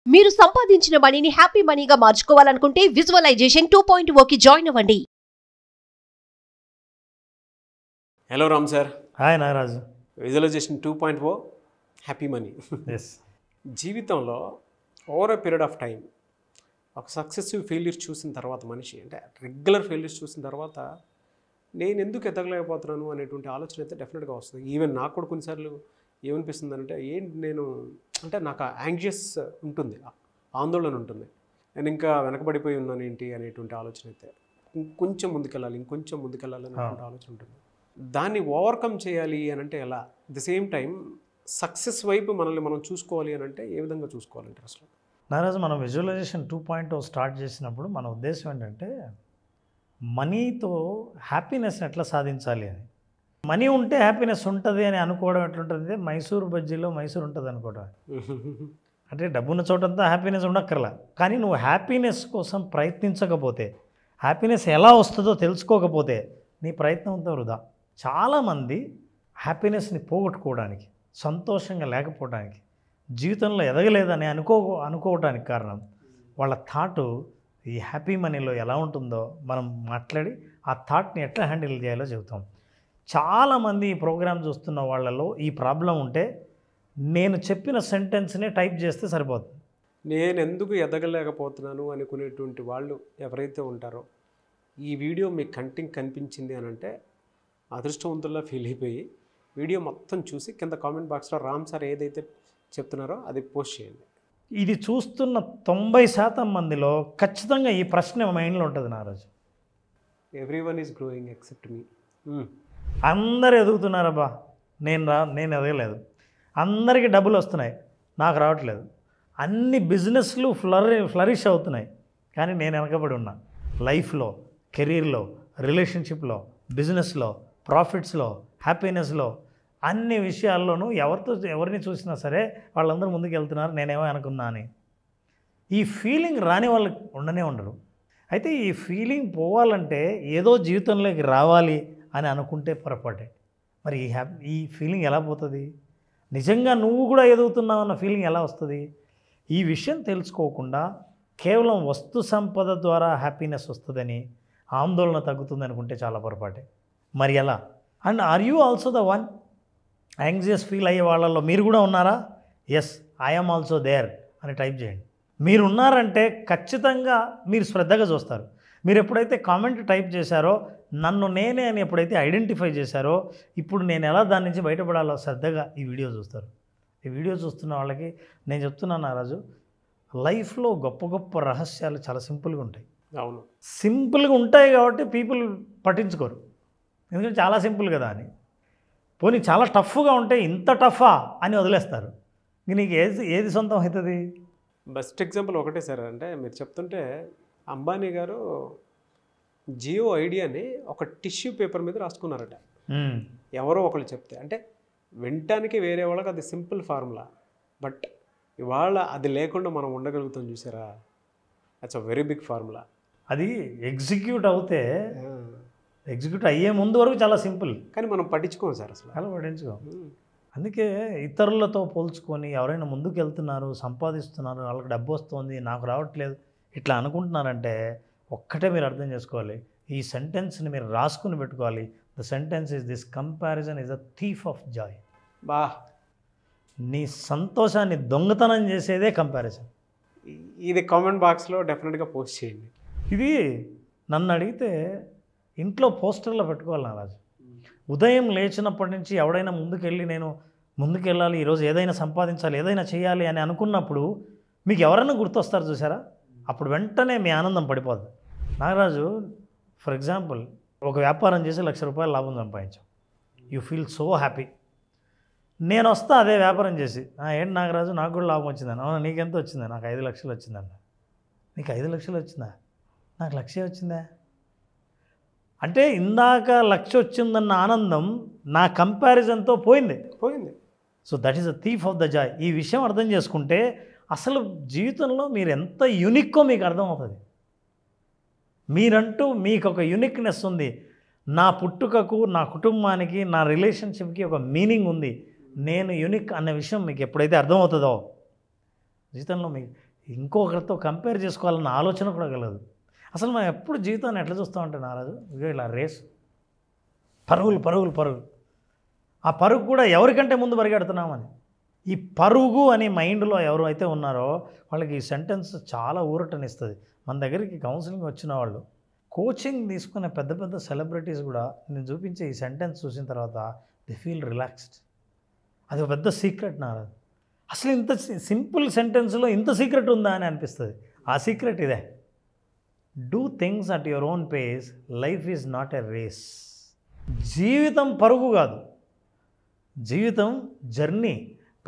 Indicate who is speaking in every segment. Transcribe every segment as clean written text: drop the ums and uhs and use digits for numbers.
Speaker 1: మీరు సంపాదించిన మనీని హ్యాపీ మనీగా మార్చుకోవాలనుకుంటే విజువలైజేషన్ 2.0కి జాయిన్ అవ్వండి.
Speaker 2: Hello Ram sir.
Speaker 3: Hi Nagaraju.
Speaker 2: Visualisation 2.0 happy money.
Speaker 3: Yes.
Speaker 2: జీవితంలో over a period of time ఒక సక్సెసివ్ ఫెయిల్యూర్స్ చూసిన తర్వాత మనిషి అంటే రెగ్యులర్ ఫెయిల్యూర్స్ చూసిన తర్వాత నేను ఎందుకు ఎదగలేకపోతున్నాను అనేటువంటి ఆలోచన అయితే డెఫినెట్గా వస్తుంది. ఈవెన్ నాకు కూడా కొన్నిసార్లు ఏమనిపిస్తుంది అంటే ఏంటి నేను అంటే నాకు యాంగ్జియస్ ఉంటుంది, ఆందోళన ఉంటుంది, నేను ఇంకా వెనకబడిపోయి ఉన్నాను ఏంటి అనేటువంటి ఆలోచన అయితే ఇంకొంచెం ముందుకెళ్ళాలి అనేటువంటి ఆలోచన ఉంటుంది. దాన్ని ఓవర్కమ్ చేయాలి అని అంటే ఎలా, at the same time success వైపు మనల్ని మనం చూసుకోవాలి అని అంటే ఏ విధంగా చూసుకోవాలంటే అసలు
Speaker 3: నాగరాజు, మనం విజువలైజేషన్ 2.0 స్టార్ట్ చేసినప్పుడు మన ఉద్దేశం ఏంటంటే మనీతో హ్యాపీనెస్ని ఎట్లా సాధించాలి అని. మనీ ఉంటే హ్యాపీనెస్ ఉంటుంది అని అనుకోవడం ఎట్లుంటుంది, మైసూర్ బజ్జీలో మైసూర్ ఉంటుంది అనుకోవడం. అంటే డబ్బున్న చోటంతా హ్యాపీనెస్ ఉండక్కర్లా, కానీ నువ్వు హ్యాపీనెస్ కోసం ప్రయత్నించకపోతే, హ్యాపీనెస్ ఎలా వస్తుందో తెలుసుకోకపోతే నీ ప్రయత్నం అంతా వృధా. చాలామంది హ్యాపీనెస్ని పోగొట్టుకోవడానికి, సంతోషంగా లేకపోవడానికి, జీవితంలో ఎదగలేదని అనుకోవడానికి కారణం వాళ్ళ థాటు ఈ హ్యాపీ మనీలో ఎలా ఉంటుందో మనం మాట్లాడి ఆ థాట్ని ఎట్లా హ్యాండిల్ చేయాలో చెబుతాం. చాలామంది ఈ ప్రోగ్రామ్ చూస్తున్న వాళ్ళలో ఈ ప్రాబ్లం ఉంటే నేను చెప్పిన సెంటెన్స్నే టైప్ చేస్తే సరిపోతుంది.
Speaker 2: నేను ఎందుకు ఎదగలేకపోతున్నాను అనుకునేటువంటి వాళ్ళు ఎవరైతే ఉంటారో ఈ వీడియో మీ కంటికి కనిపించింది అని అంటే అదృష్టవంతుల్లా ఫీల్ అయిపోయి వీడియో మొత్తం చూసి కింద కామెంట్ బాక్స్లో రామ్ సార్ ఏదైతే చెప్తున్నారో అది పోస్ట్ చేయండి.
Speaker 3: ఇది చూస్తున్న 90% మందిలో ఖచ్చితంగా ఈ ప్రశ్న మైండ్లో ఉంటుంది నారాజు.
Speaker 2: ఎవ్రీవన్ ఈజ్ గ్రోయింగ్ ఎక్సెప్ట్ మీ.
Speaker 3: అందరు ఎదుగుతున్నారబ్బా, నేను ఎదగలేదు. అందరికీ డబ్బులు వస్తున్నాయి, నాకు రావట్లేదు. అన్ని బిజినెస్లు ఫ్లరిష్ అవుతున్నాయి, కానీ నేను వెనకబడి ఉన్నా. లైఫ్లో, కెరీర్లో, రిలేషన్షిప్లో, బిజినెస్లో, ప్రాఫిట్స్లో, హ్యాపీనెస్లో, అన్ని విషయాల్లోనూ ఎవరిని చూసినా సరే వాళ్ళందరూ ముందుకు వెళ్తున్నారు, నేనేమో అనుకున్నా అని. ఈ ఫీలింగ్ రాని వాళ్ళు ఉండనే ఉండరు. అయితే ఈ ఫీలింగ్ పోవాలంటే ఏదో జీవితంలోకి రావాలి అని అనుకుంటే పొరపాటే. మరి ఈ ఫీలింగ్ ఎలా పోతుంది? నిజంగా నువ్వు కూడా ఎదుగుతున్నావు అన్న ఫీలింగ్ ఎలా వస్తుంది? ఈ విషయం తెలుసుకోకుండా కేవలం వస్తు సంపద ద్వారా హ్యాపీనెస్ వస్తుందని, ఆందోళన తగ్గుతుంది అనుకుంటే చాలా పొరపాటే. మరి ఎలా? And are you also the one? Anxious feel అయ్యే వాళ్ళల్లో మీరు కూడా ఉన్నారా? ఎస్, ఐఎమ్ ఆల్సో దేర్ అని టైప్ చేయండి. మీరు ఉన్నారంటే ఖచ్చితంగా మీరు శ్రద్ధగా చూస్తారు. మీరు ఎప్పుడైతే కామెంట్ టైప్ చేశారో, నన్ను నేనే అని ఎప్పుడైతే ఐడెంటిఫై చేశారో, ఇప్పుడు నేను ఎలా దాని నుంచి బయటపడాలో శ్రద్ధగా ఈ వీడియో చూస్తారు. ఈ వీడియో చూస్తున్న వాళ్ళకి నేను చెప్తున్నాను నారాజు, లైఫ్లో గొప్ప గొప్ప రహస్యాలు చాలా సింపుల్గా ఉంటాయి.
Speaker 2: అవును,
Speaker 3: సింపుల్గా ఉంటాయి కాబట్టి పీపుల్ పట్టించుకోరు, ఎందుకంటే చాలా సింపుల్ కదా అని. పోనీ చాలా టఫ్గా ఉంటే ఇంత టఫా అని వదిలేస్తారు. నీకు ఏది సొంతం అవుతుంది?
Speaker 2: బెస్ట్ ఎగ్జాంపుల్ ఒకటే సార్. అంటే మీరు చెప్తుంటే అంబానీ గారు జియో ఐడియాని ఒక టిష్యూ పేపర్ మీద రాసుకున్నారట. ఎవరో ఒకళ్ళు చెప్తే, అంటే వినటానికి వేరే వాళ్ళకి అది సింపుల్ ఫార్ములా, బట్ ఇవాళ అది లేకుండా మనం ఉండగలుగుతాం చూసారా, that's a very big formula.
Speaker 3: అది ఎగ్జిక్యూట్ అయ్యే ముందు వరకు చాలా సింపుల్,
Speaker 2: కానీ మనం పట్టించుకోం సార్, అసలు
Speaker 3: అలా పట్టించుకోం. అందుకే ఇతరులతో పోల్చుకొని ఎవరైనా ముందుకు వెళ్తున్నారు, సంపాదిస్తున్నారు, వాళ్ళకి డబ్బు వస్తుంది, నాకు రావట్లేదు, ఇట్లా అనుకుంటున్నారంటే ఒక్కటే మీరు అర్థం చేసుకోవాలి. ఈ సెంటెన్స్ని మీరు రాసుకుని పెట్టుకోవాలి. The sentence is this: comparison is a thief of Joy.
Speaker 2: బా,
Speaker 3: నీ సంతోషాన్ని దొంగతనం చేసేదే కంపారిజన్.
Speaker 2: ఇది కామెంట్ బాక్స్లో డెఫినెట్గా పోస్ట్ చేయండి.
Speaker 3: ఇది నన్ను అడిగితే ఇంట్లో పోస్టర్లో పెట్టుకోవాలి నారాజు. ఉదయం లేచినప్పటి నుంచి ఎవడైనా నేను ముందుకెళ్ళాలి, ఈరోజు ఏదైనా సంపాదించాలి, ఏదైనా చేయాలి అని అనుకున్నప్పుడు మీకు ఎవరైనా గుర్తొస్తారు చూసారా, అప్పుడు వెంటనే మీ ఆనందం పడిపోద్ది. నాగరాజు, ఫర్ ఎగ్జాంపుల్, ఒక వ్యాపారం చేసి ₹1,00,000 లాభం సంపాదించాం. You feel so happy. నేను వస్తా అదే వ్యాపారం చేసి, ఏంటి నాగరాజు నాకు కూడా లాభం వచ్చిందని. అవునా, నీకెంత వచ్చిందా? నాకు 5,00,000 వచ్చిందన్న. నీకు 5,00,000 వచ్చిందా? నాకు 1,00,000 వచ్చిందా? అంటే ఇందాక 1,00,000 వచ్చిందన్న ఆనందం నా కంపారిజన్తో పోయింది. So that is a thief of the Joy. ఈ విషయం అర్థం చేసుకుంటే అసలు జీవితంలో మీరు ఎంత యూనిక్కో మీకు అర్థమవుతుంది. మీరంటూ మీకు ఒక యూనిక్నెస్ ఉంది. నా పుట్టుకకు, నా కుటుంబానికి, నా రిలేషన్షిప్కి ఒక మీనింగ్ ఉంది. నేను యూనిక్ అన్న విషయం మీకు ఎప్పుడైతే అర్థమవుతుందో జీవితంలో మీకు ఇంకొకరితో కంపేర్ చేసుకోవాలన్న ఆలోచన కూడా కలగదు. అసలు మనం ఎప్పుడు జీవితాన్ని ఎట్లా చూస్తామంటే నారాజు, ఇగో ఇలా రేసు, పరుగులు పరుగులు పరుగులు. ఆ పరుగు కూడా ఎవరికంటే ముందు పరిగెడుతున్నామని. ఈ పరుగు అనే మైండ్లో ఎవరు అయితే ఉన్నారో వాళ్ళకి ఈ సెంటెన్స్ చాలా ఊరటనిస్తుంది. మన దగ్గరికి కౌన్సిలింగ్ వచ్చిన వాళ్ళు, కోచింగ్ తీసుకునే పెద్ద పెద్ద సెలబ్రిటీస్ కూడా నేను చూపించే ఈ సెంటెన్స్ చూసిన తర్వాత ది ఫీల్ రిలాక్స్డ్. అది ఒక పెద్ద సీక్రెట్ నారాజు. అసలు ఇంత సింపుల్ సెంటెన్స్లో ఇంత సీక్రెట్ ఉందా అని అనిపిస్తుంది. ఆ సీక్రెట్ ఇదే, do things at your own pace, life is not a race. జీవితం పరుగు కాదు, జీవితం జర్నీ,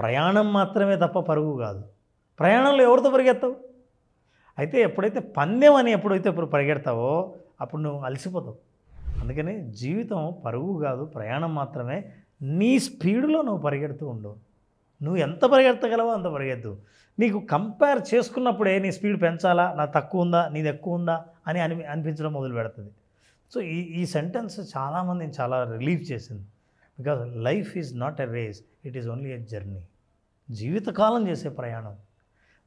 Speaker 3: ప్రయాణం మాత్రమే తప్ప పరుగు కాదు. ప్రయాణంలో ఎవరితో పరిగెత్తావు? అయితే ఎప్పుడైతే పందెం అని ఎప్పుడైతే పరిగెడతావో అప్పుడు నువ్వు అలసిపోతావు. అందుకని జీవితం పరుగు కాదు, ప్రయాణం మాత్రమే. నీ స్పీడ్లో నువ్వు పరిగెడుతూ ఉండవు. నువ్వు ఎంత పరిగెత్తగలవో అంత పరిగెత్తు. నీకు కంపేర్ చేసుకున్నప్పుడే నీ స్పీడ్ పెంచాలా, నా తక్కువ ఉందా నీది ఎక్కువ ఉందా అని అనిపించడం మొదలు పెడుతుంది. సో ఈ సెంటెన్స్ చాలామందిని చాలా రిలీఫ్ చేసింది. Because life is not a race, it is only a journey. జీవితకాలం చేసే ప్రయాణం.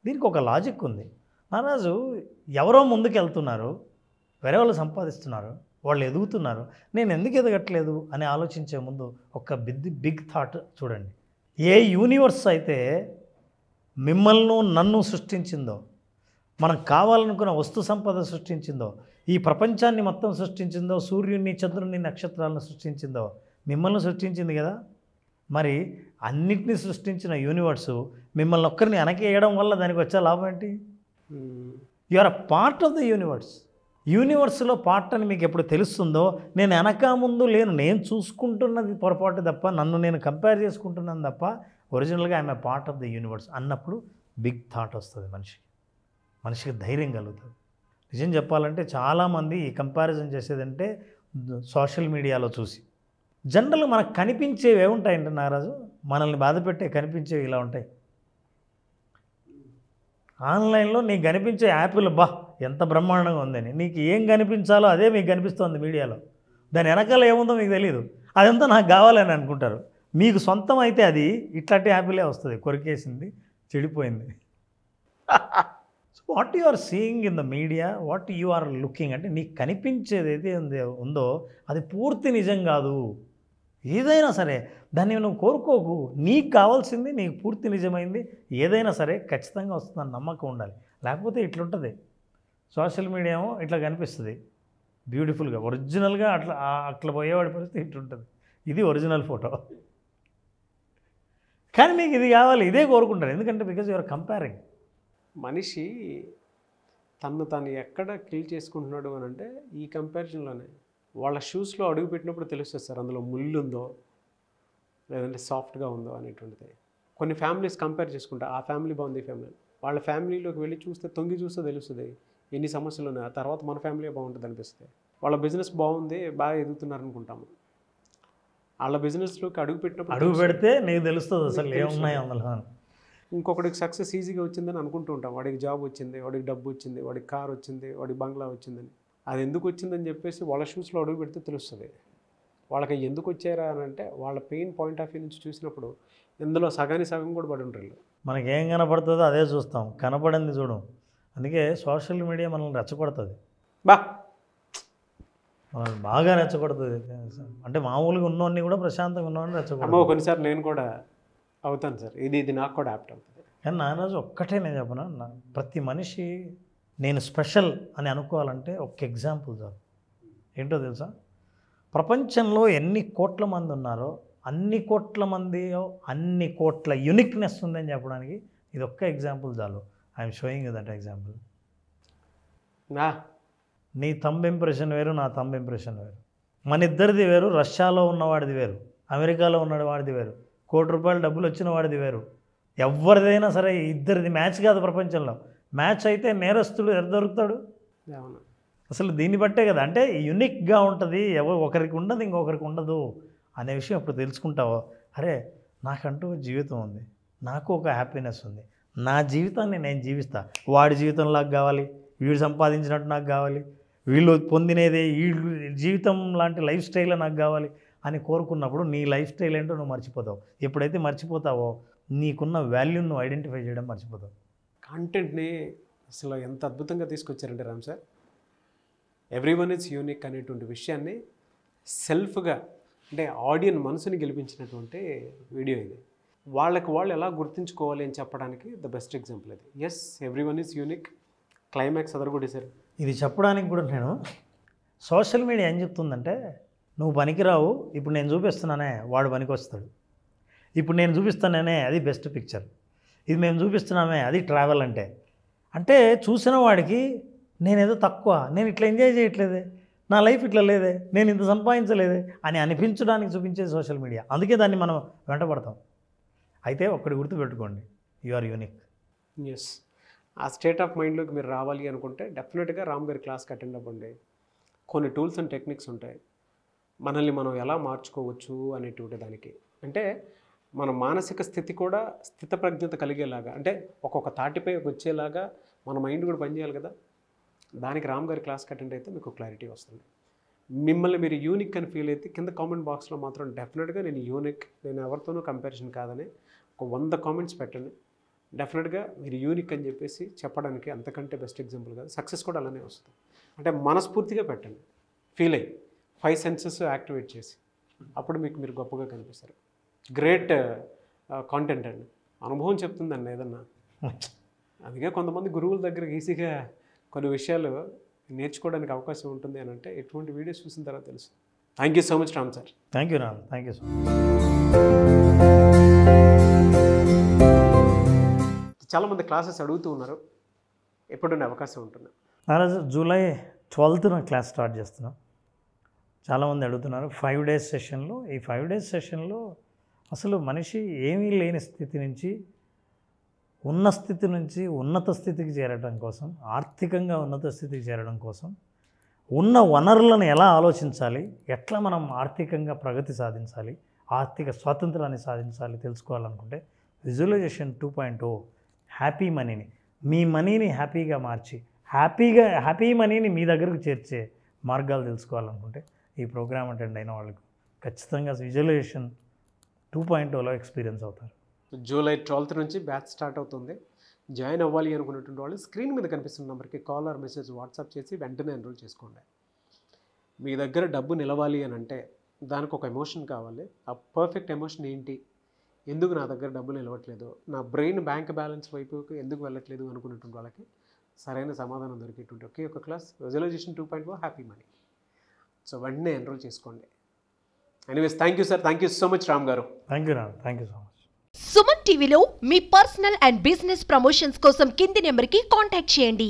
Speaker 3: దీనికి ఒక లాజిక్ ఉంది నారాజు. ఎవరో ముందుకు వెళ్తున్నారు, వేరే వాళ్ళు సంపాదిస్తున్నారు, వాళ్ళు ఎదుగుతున్నారు, నేను ఎందుకు ఎదగట్లేదు అని ఆలోచించే ముందు ఒక బిగ్ థాట్ చూడండి. ఏ యూనివర్స్ అయితే మిమ్మల్ని నన్ను సృష్టించిందో, మనకు కావాలనుకున్న వస్తు సంపద సృష్టించిందో, ఈ ప్రపంచాన్ని మొత్తం సృష్టించిందో, సూర్యుడిని చంద్రుడిని నక్షత్రాలను సృష్టించిందో మిమ్మల్ని సృష్టించింది కదా. మరి అన్నిటినీ సృష్టించిన యూనివర్సు మిమ్మల్ని ఒక్కరిని వెనకేయడం వల్ల దానికి వచ్చే లాభం ఏంటి? You are a part of the universe. యూనివర్స్లో పార్ట్ అని మీకు ఎప్పుడు తెలుస్తుందో, నేను వెనక ముందు లేను, నేను చూసుకుంటున్నది పొరపాటు తప్ప, నన్ను నేను కంపేర్ చేసుకుంటున్నాను తప్ప, ఒరిజినల్గా I'm a part of the universe అన్నప్పుడు బిగ్ థాట్ వస్తుంది మనిషికి ధైర్యం కలుగుతుంది. నిజం చెప్పాలంటే చాలామంది ఈ కంపారిజన్ చేసేదంటే సోషల్ మీడియాలో చూసి. జనరల్గా మనకు కనిపించేవి ఏముంటాయంటే నారాజు, మనల్ని బాధపెట్టే కనిపించేవి ఇలా ఉంటాయి. ఆన్లైన్లో నీకు కనిపించే యాప్లు ఎంత బ్రహ్మాండంగా ఉందని, నీకు ఏం కనిపించాలో అదే మీకు కనిపిస్తుంది మీడియాలో. దాని వెనకాల ఏముందో మీకు తెలియదు. అదంతా నాకు కావాలని అనుకుంటారు. మీకు సొంతం అయితే అది ఇట్లాంటి యాప్లే వస్తుంది, కొరికేసింది, చెడిపోయింది. So what you are seeing in the media, what you are looking అంటే నీకు కనిపించేది ఏదైతే ఉందో అది పూర్తి నిజం కాదు. ఏదైనా సరే దాన్ని నువ్వు కోరుకోకు. నీకు కావాల్సింది నీకు పూర్తి నిజమైంది ఏదైనా సరే ఖచ్చితంగా వస్తుందని నమ్మకం ఉండాలి. లేకపోతే ఇట్లుంటుంది. సోషల్ మీడియా ఏమో ఇట్లా కనిపిస్తుంది బ్యూటిఫుల్గా, ఒరిజినల్గా అట్లా పోయేవాడి పరిస్థితి ఇట్లుంటుంది. ఇది ఒరిజినల్ ఫోటో, కానీ మీకు ఇది కావాలి, ఇదే కోరుకుంటారు. ఎందుకంటే బికాజ్ యూఆర్ కంపేరింగ్.
Speaker 2: మనిషి తను ఎక్కడ కిల్ చేసుకుంటున్నాడు అని అంటే ఈ కంపారిజన్లోనే. వాళ్ళ షూస్లో అడుగు పెట్టినప్పుడు తెలుస్తుంది సార్, అందులో ముళ్ళు ఉందో లేదంటే సాఫ్ట్గా ఉందో అనేటువంటిది. కొన్ని ఫ్యామిలీస్ కంపేర్ చేసుకుంటా, ఆ ఫ్యామిలీ బాగుంది, ఈ ఫ్యామిలీ, వాళ్ళ ఫ్యామిలీలోకి వెళ్ళి చూస్తే తొంగి చూస్తే తెలుస్తుంది ఎన్ని సమస్యలు ఉన్నాయి. ఆ తర్వాత మన ఫ్యామిలీ బాగుంటుంది అనిపిస్తుంది. వాళ్ళ బిజినెస్ బాగుంది, బాగా ఎదుగుతున్నారు అనుకుంటాము. వాళ్ళ బిజినెస్లోకి అడుగు
Speaker 3: పెడితే నీకు తెలుస్తుంది అసలు ఏమున్నాయి అందులో.
Speaker 2: ఇంకొకటికి సక్సెస్ ఈజీగా వచ్చిందని అనుకుంటూ ఉంటాం. వాడికి జాబ్ వచ్చింది, వాడికి డబ్బు వచ్చింది, వాడికి కార్ వచ్చింది, వాడికి బంగ్లా వచ్చిందని. అది ఎందుకు వచ్చిందని చెప్పేసి వాళ్ళ షూస్లో అడుగు పెడితే తెలుస్తుంది. వాళ్ళకి ఎందుకు వచ్చారా అని అంటే వాళ్ళ పెయిన్ పాయింట్ ఆఫ్ వ్యూ నుంచి చూసినప్పుడు ఇందులో సగం కూడా పడి ఉంటారు.
Speaker 3: మనకి ఏం కనపడుతుందో అదే చూస్తాం, కనపడింది చూడం. అందుకే సోషల్ మీడియా మనల్ని రెచ్చగొడుతుంది, మనల్ని బాగా రెచ్చగొడుతుంది. అంటే మామూలుగా ఉన్నోడిని కూడా ప్రశాంతంగా ఉన్నవాడిని రెచ్చగొడుతుంది.
Speaker 2: కొన్నిసార్లు నేను కూడా అవుతాను సార్, ఇది నాకు కూడా యాప్ట్ అవుతుంది.
Speaker 3: కానీ నా రోజు ఒక్కటే నేను చెప్పను, ప్రతి మనిషి నేను స్పెషల్ అని అనుకోవాలంటే ఒక ఎగ్జాంపుల్ చాలు. ఏంటో తెలుసా? ప్రపంచంలో ఎన్ని కోట్ల మంది ఉన్నారో అన్ని కోట్ల మంది అన్ని కోట్ల యూనిక్నెస్ ఉందని చెప్పడానికి ఇది ఒక్క ఎగ్జాంపుల్ చాలు. I'm showing you that example. నీ థంబ్ ఇంప్రెషన్ వేరు, నా థంబ్ ఇంప్రెషన్ వేరు, మన ఇద్దరిది వేరు, రష్యాలో ఉన్నవాడిది వేరు, అమెరికాలో ఉన్నవాడిది వేరు, ₹1,00,00,000 డబ్బులు వచ్చిన వాడిది వేరు. ఎవరిదైనా సరే ఇద్దరిది మ్యాచ్ కాదు. ప్రపంచంలో మ్యాచ్ అయితే నేరస్తుడు ఎక్కడ దొరుకుతాడు? అసలు దీన్ని బట్టే కదా. అంటే యూనిక్గా ఉంటుంది, ఒకరికి ఉండదు ఇంకొకరికి ఉండదు అనే విషయం అప్పుడు తెలుసుకుంటావో, అరే నాకంటూ జీవితం ఉంది, నాకు ఒక హ్యాపీనెస్ ఉంది, నా జీవితాన్ని నేను జీవిస్తా, వాడి జీవితంలాగా కావాలి, వీడు సంపాదించినట్టు నాకు కావాలి, వీళ్ళు పొందినేదే వీళ్ళు జీవితం లాంటి లైఫ్ స్టైల్ నాకు కావాలి అని కోరుకున్నప్పుడు నీ లైఫ్ స్టైల్ ఏంటో నువ్వు మర్చిపోతావు. ఎప్పుడైతే మర్చిపోతావో నీకున్న వాల్యూని నువ్వు ఐడెంటిఫై చేయడం మర్చిపోతావు.
Speaker 2: కాంటెంట్ని అసలు ఎంత అద్భుతంగా తీసుకొచ్చారంటే Ram sir, everyone is unique అనేటువంటి విషయాన్ని సెల్ఫ్గా అంటే ఆడియన్స్ మనసుని గెలిపించినటువంటి వీడియో ఇది. వాళ్ళకి వాళ్ళు ఎలా గుర్తుంచుకోవాలి అని చెప్పడానికి ద బెస్ట్ ఎగ్జాంపుల్ అది. Yes, everyone is unique, climax అదరగొట్టేశారు.
Speaker 3: ఇది చెప్పడానికి కూడా నేను సోషల్ మీడియా ఏం చెప్తుందంటే, నువ్వు పనికిరావు, ఇప్పుడు నేను చూపిస్తున్నానే వాడు పనికి వస్తాడు, ఇప్పుడు నేను చూపిస్తానే అది బెస్ట్ పిక్చర్, ఇది మేము చూపిస్తున్నామే అది ట్రావెల్ అంటే చూసిన వాడికి నేనేదో తక్కువ, నేను ఇట్లా ఎంజాయ్ చేయట్లేదే, నా లైఫ్ ఇట్లా లేదే, నేను ఇంత సంపాదించలేదే అని అనిపించడానికి చూపించేది సోషల్ మీడియా. అందుకే దాన్ని మనం వెంటబడతాం. అయితే ఒక్కటి గుర్తుపెట్టుకోండి, యు ఆర్ యూనిక్.
Speaker 2: ఎస్, ఆ స్టేట్ ఆఫ్ మైండ్లోకి మీరు రావాలి అనుకుంటే డెఫినెట్గా రామ్ గారి క్లాస్కి అటెండ్ అవ్వండి. కొన్ని టూల్స్ అండ్ టెక్నిక్స్ ఉంటాయి, మనల్ని మనం ఎలా మార్చుకోవచ్చు అనేటువంటి దానికి. అంటే మన మానసిక స్థితి కూడా స్థితప్రజ్ఞత కలిగేలాగా, అంటే ఒక్కొక్క తాటిపై వచ్చేలాగా మన మైండ్ కూడా పనిచేయాలి కదా. దానికి రామ్ గారి క్లాస్కి అటెండ్ అయితే మీకు క్లారిటీ వస్తుంది. మిమ్మల్ని మీరు యూనిక్ అని ఫీల్ అయితే కింద కామెంట్ బాక్స్లో మాత్రం డెఫినెట్గా నేను యూనిక్, నేను ఎవరితోనూ కంపారిజన్ కాదని ఒక 100 కామెంట్స్ పెట్టండి. డెఫినెట్గా మీరు యూనిక్ అని చెప్పేసి చెప్పడానికి అంతకంటే బెస్ట్ ఎగ్జాంపుల్ కాదు. సక్సెస్ కూడా అలానే వస్తుంది. అంటే మనస్ఫూర్తిగా పెట్టండి, ఫీల్ అయ్యి 5 సెన్సెస్ యాక్టివేట్ చేసి, అప్పుడు మీకు మీరు గొప్పగా కనిపిస్తారు. గ్రేట్ కాంటెంట్ అండి, అనుభవం చెప్తుందండి ఏదన్నా. అందుకే కొంతమంది గురువుల దగ్గర ఈజీగా కొన్ని విషయాలు నేర్చుకోవడానికి అవకాశం ఉంటుంది అని అంటే ఎటువంటి వీడియోస్ చూసిన తర్వాత తెలుసు. Thank you so much Ram sir.
Speaker 3: Thank you Ram, thank you so much.
Speaker 2: చాలామంది క్లాసెస్ అడుగుతూ ఉన్నారు, ఎప్పుడున్న అవకాశం ఉంటుంది?
Speaker 3: నారాజు జూలై 12th క్లాస్ స్టార్ట్ చేస్తున్నాం. చాలామంది అడుగుతున్నారు 5 days సెషన్లో. ఈ 5 days సెషన్లో అసలు మనిషి ఏమీ లేని స్థితి నుంచి ఉన్న స్థితి నుంచి ఉన్నత స్థితికి చేరడం కోసం, ఆర్థికంగా ఉన్నత స్థితికి చేరడం కోసం ఉన్న వనరులను ఎలా ఆలోచించాలి, ఎట్లా మనం ఆర్థికంగా ప్రగతి సాధించాలి, ఆర్థిక స్వాతంత్రాన్ని సాధించాలి తెలుసుకోవాలనుకుంటే విజువలైజేషన్ 2.0 హ్యాపీ మనీని, మీ మనీని హ్యాపీగా మార్చి హ్యాపీ మనీని మీ దగ్గరకు చేర్చే మార్గాలు తెలుసుకోవాలనుకుంటే ఈ ప్రోగ్రామ్ అటెండ్ అయిన వాళ్ళకు ఖచ్చితంగా విజువలైజేషన్ 2.0లో ఎక్స్పీరియన్స్ అవుతారు.
Speaker 2: జూలై 12th నుంచి బ్యాచ్ స్టార్ట్ అవుతుంది. జాయిన్ అవ్వాలి అనుకున్నటువంటి వాళ్ళు స్క్రీన్ మీద కనిపిస్తున్న నెంబర్కి కాల్ ఆర్ మెసేజ్ వాట్సాప్ చేసి వెంటనే ఎన్రోల్ చేసుకోండి. మీ దగ్గర డబ్బు నిలవాలి అని అంటే దానికి ఒక ఎమోషన్ కావాలి. ఆ పర్ఫెక్ట్ ఎమోషన్ ఏంటి, ఎందుకు నా దగ్గర డబ్బులు నిలవట్లేదు, నా బ్రెయిన్ బ్యాంక్ బ్యాలెన్స్ వైపుకి ఎందుకు వెళ్ళట్లేదు అనుకున్నటువంటి వాళ్ళకి సరైన సమాధానం దొరికేటువంటి ఒకే ఒక class visualisation 2.0 happy money. So వెంటనే ఎన్రోల్ చేసుకోండి. Anyways, thank you sir, thank you so much Ram garu.
Speaker 3: Thank you Ram, thank you so much.
Speaker 1: Suman టీవీలో మీ పర్సనల్ అండ్ బిజినెస్ ప్రమోషన్స్ కోసం కింది నెంబర్కి కాంటాక్ట్ చేయండి.